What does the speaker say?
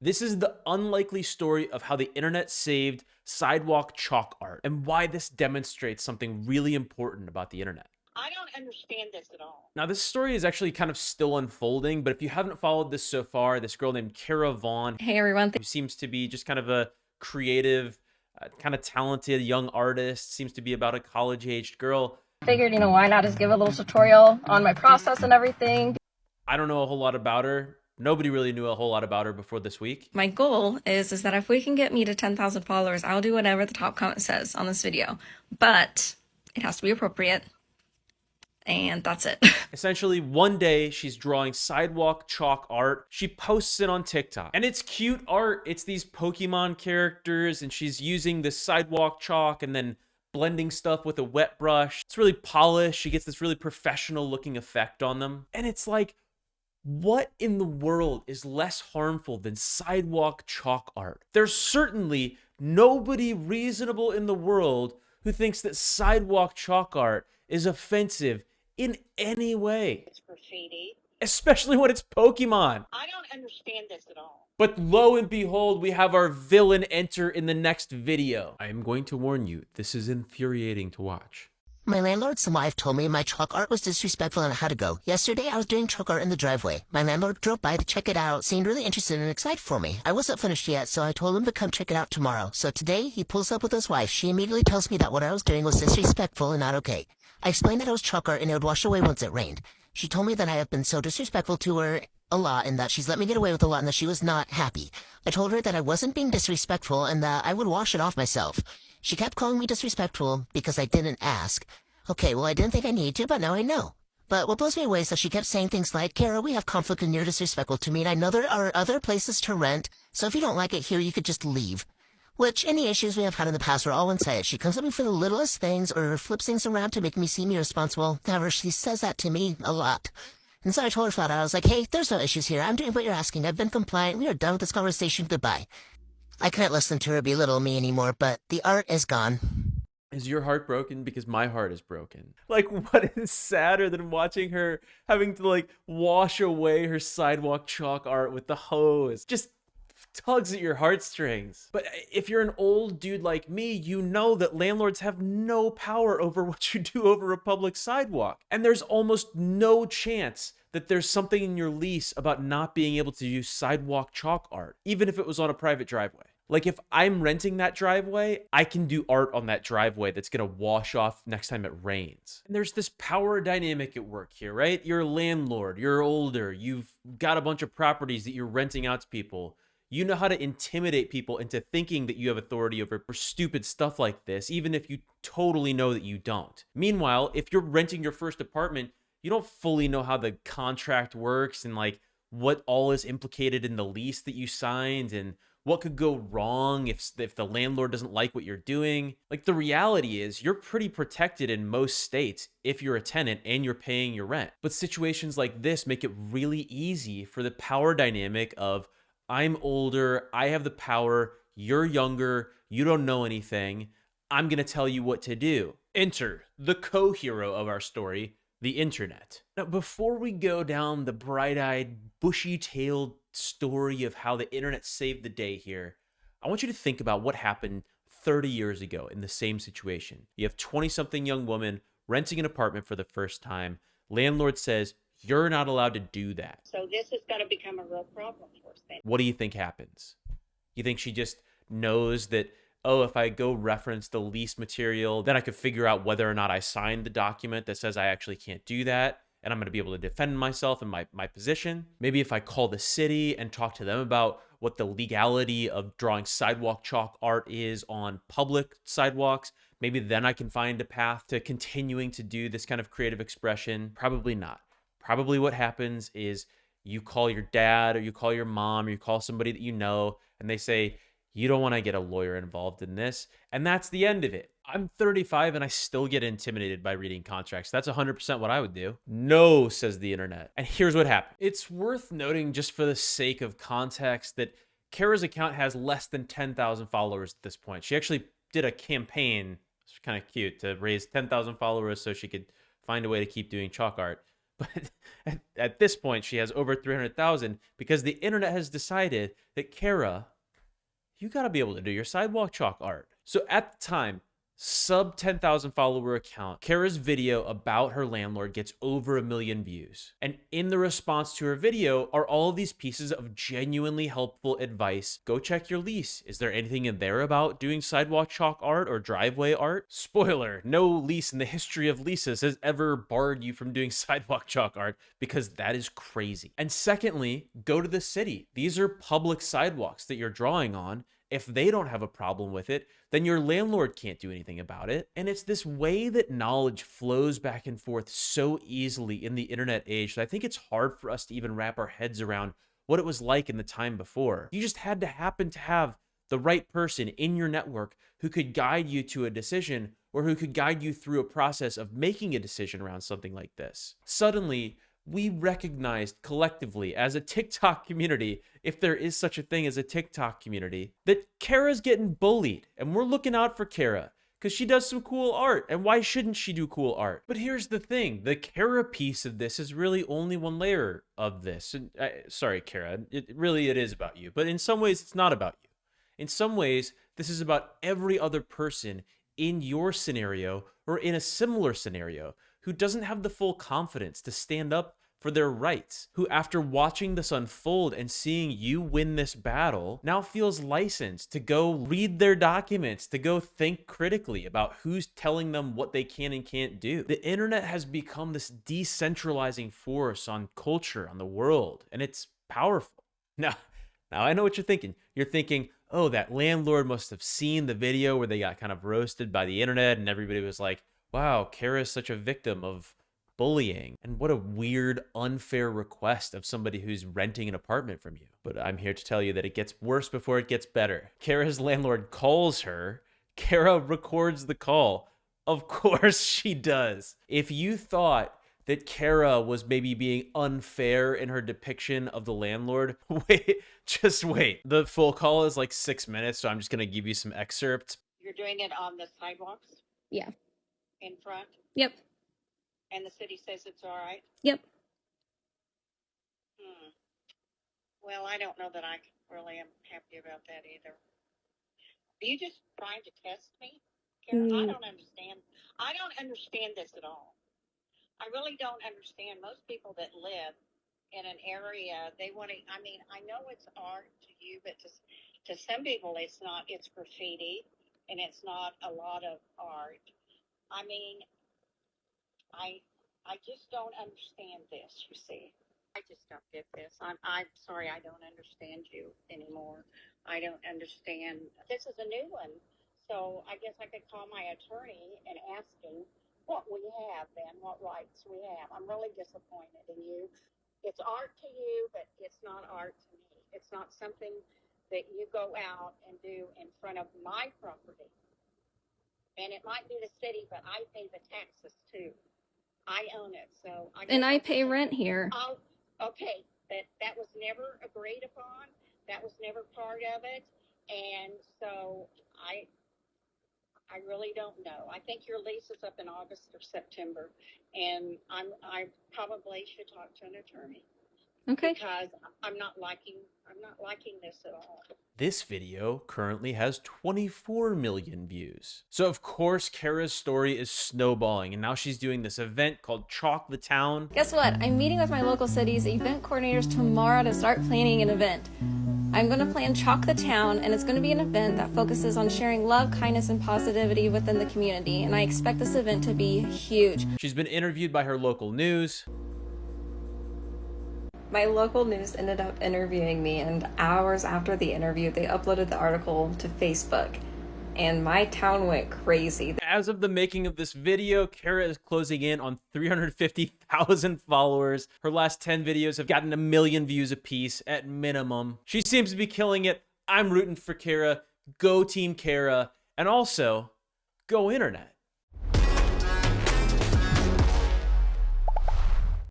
This is the unlikely story of how the internet saved sidewalk chalk art and why this demonstrates something really important about the internet. I don't understand this at all. Now, this story is actually kind of still unfolding, but if you haven't followed this so far, this girl named Kara Vaughn, Hey everyone. who seems to be just kind of a creative, kind of talented young artist, seems to be about a college-aged girl. Figured, why not just give a little tutorial on my process and everything. I don't know a whole lot about her. Nobody really knew a whole lot about her before this week. My goal is that if we can get me to 10,000 followers, I'll do whatever the top comment says on this video. But it has to be appropriate. And that's it. Essentially, one day she's drawing sidewalk chalk art. She posts it on TikTok. And it's cute art. It's these Pokemon characters, and she's using this sidewalk chalk and then blending stuff with a wet brush. It's really polished. She gets this really professional looking effect on them. And it's like, what in the world is less harmful than sidewalk chalk art? There's certainly nobody reasonable in the world who thinks that sidewalk chalk art is offensive in any way. It's graffiti. Especially when it's Pokemon. I don't understand this at all. But lo and behold, we have our villain enter in the next video. I am going to warn you, this is infuriating to watch. My landlord's wife told me my chalk art was disrespectful and I had to go. Yesterday, I was doing chalk art in the driveway. My landlord drove by to check it out, seemed really interested and excited for me. I wasn't finished yet, so I told him to come check it out tomorrow. So today, he pulls up with his wife. She immediately tells me that what I was doing was disrespectful and not okay. I explained that it was chalk art and it would wash away once it rained. She told me that I have been so disrespectful to her a lot and that she's let me get away with a lot and that she was not happy. I told her that I wasn't being disrespectful and that I would wash it off myself. She kept calling me disrespectful because I didn't ask. Okay, well, I didn't think I needed to, but now I know. But what blows me away is that she kept saying things like, Kara, we have conflict and you're disrespectful to me, and I know there are other places to rent, so if you don't like it here, you could just leave. Which, any issues we have had in the past were all one-sided. She comes at me for the littlest things or flips things around to make me seem irresponsible. However, she says that to me a lot. And so I told her flat out, I was like, hey, there's no issues here. I'm doing what you're asking. I've been compliant. We are done with this conversation. Goodbye. I couldn't listen to her belittle me anymore, but the art is gone. Is your heart broken? Because my heart is broken. Like, what is sadder than watching her having to, like, wash away her sidewalk chalk art with the hose? Just tugs at your heartstrings. But if you're an old dude like me, you know that landlords have no power over what you do over a public sidewalk. And there's almost no chance that there's something in your lease about not being able to use sidewalk chalk art, even if it was on a private driveway. Like, if I'm renting that driveway, I can do art on that driveway that's gonna wash off next time it rains. And there's this power dynamic at work here, right? You're a landlord, you're older, you've got a bunch of properties that you're renting out to people. You know how to intimidate people into thinking that you have authority over stupid stuff like this, even if you totally know that you don't. Meanwhile, if you're renting your first apartment, you don't fully know how the contract works and, like, what all is implicated in the lease that you signed and what could go wrong if the landlord doesn't like what you're doing. Like, the reality is you're pretty protected in most states if you're a tenant and you're paying your rent. But situations like this make it really easy for the power dynamic of, I'm older, I have the power, you're younger, you don't know anything, I'm gonna tell you what to do. Enter the co-hero of our story, the internet. Now, before we go down the bright-eyed, bushy-tailed story of how the internet saved the day here, I want you to think about what happened 30 years ago in the same situation. You have 20-something young woman renting an apartment for the first time. Landlord says, you're not allowed to do that. So this is going to become a real problem for us then. What do you think happens? You think she just knows that, oh, if I go reference the lease material, then I could figure out whether or not I signed the document that says I actually can't do that, and I'm going to be able to defend myself and my position? Maybe if I call the city and talk to them about what the legality of drawing sidewalk chalk art is on public sidewalks, maybe then I can find a path to continuing to do this kind of creative expression. Probably not. Probably what happens is you call your dad or you call your mom or you call somebody that you know, and they say, you don't want to get a lawyer involved in this. And that's the end of it. I'm 35 and I still get intimidated by reading contracts. That's 100% what I would do. No, says the internet. And here's what happened. It's worth noting, just for the sake of context, that Kara's account has less than 10,000 followers at this point. She actually did a campaign, it's kind of cute, to raise 10,000 followers so she could find a way to keep doing chalk art. But at this point, she has over 300,000 because the internet has decided that Kara, you got to be able to do your sidewalk chalk art. So at the time, sub 10,000 follower account, Kara's video about her landlord gets over 1 million views. And in the response to her video are all of these pieces of genuinely helpful advice. Go check your lease. Is there anything in there about doing sidewalk chalk art or driveway art? Spoiler, no lease in the history of leases has ever barred you from doing sidewalk chalk art, because that is crazy. And secondly, go to the city. These are public sidewalks that you're drawing on. If they don't have a problem with it, then your landlord can't do anything about it. And it's this way that knowledge flows back and forth so easily in the internet age that I think it's hard for us to even wrap our heads around what it was like in the time before. You just had to happen to have the right person in your network who could guide you to a decision, or who could guide you through a process of making a decision around something like this. Suddenly, we recognized collectively as a TikTok community, if there is such a thing as a TikTok community, that Kara's getting bullied, and we're looking out for Kara because she does some cool art. And why shouldn't she do cool art? But here's the thing, the Kara piece of this is really only one layer of this. And sorry, Kara, it is about you, but in some ways it's not about you. In some ways, this is about every other person in your scenario or in a similar scenario who doesn't have the full confidence to stand up for their rights, who after watching this unfold and seeing you win this battle, now feels licensed to go read their documents, to go think critically about who's telling them what they can and can't do. The internet has become this decentralizing force on culture, on the world, and it's powerful. Now I know what you're thinking. You're thinking, oh, that landlord must have seen the video where they got kind of roasted by the internet and everybody was like, wow, Kara is such a victim of bullying. And what a weird, unfair request of somebody who's renting an apartment from you. But I'm here to tell you that it gets worse before it gets better. Kara's landlord calls her. Kara records the call. Of course she does. If you thought that Kara was maybe being unfair in her depiction of the landlord, just wait. The full call is like 6 minutes, so I'm just going to give you some excerpts. You're doing it on the sidewalks Yeah. in front, Yep. and the city says it's all right? Yep. Well, I don't know that I really am happy about that either. Are you just trying to test me, Karen? I don't understand. I don't understand this at all. I really don't understand. Most people that live in an area, they want to, I mean, I know it's art to you, but to some people it's not. It's graffiti, and it's not a lot of art. I mean, I just don't understand this, you see. I just don't get this. I'm sorry, I don't understand you anymore. I don't understand. This is a new one. So I guess I could call my attorney and ask him what we have then, what rights we have. I'm really disappointed in you. It's art to you, but it's not art to me. It's not something that you go out and do in front of my property. And it might be the city, but I pay the taxes too. I own it, so I pay rent here. Oh, okay, that was never agreed upon. That was never part of it, and so I really don't know. I think your lease is up in August or September, and I probably should talk to an attorney. Okay. Because I'm not liking this at all. This video currently has 24 million views. So of course, Kara's story is snowballing, and now she's doing this event called Chalk the Town. Guess what? I'm meeting with my local city's event coordinators tomorrow to start planning an event. I'm going to plan Chalk the Town, and it's going to be an event that focuses on sharing love, kindness, and positivity within the community, and I expect this event to be huge. She's been interviewed by her local news. My local news ended up interviewing me, and hours after the interview, they uploaded the article to Facebook, and my town went crazy. As of the making of this video, Kara is closing in on 350,000 followers. Her last 10 videos have gotten 1 million views apiece at minimum. She seems to be killing it. I'm rooting for Kara. Go Team Kara. And also, go internet.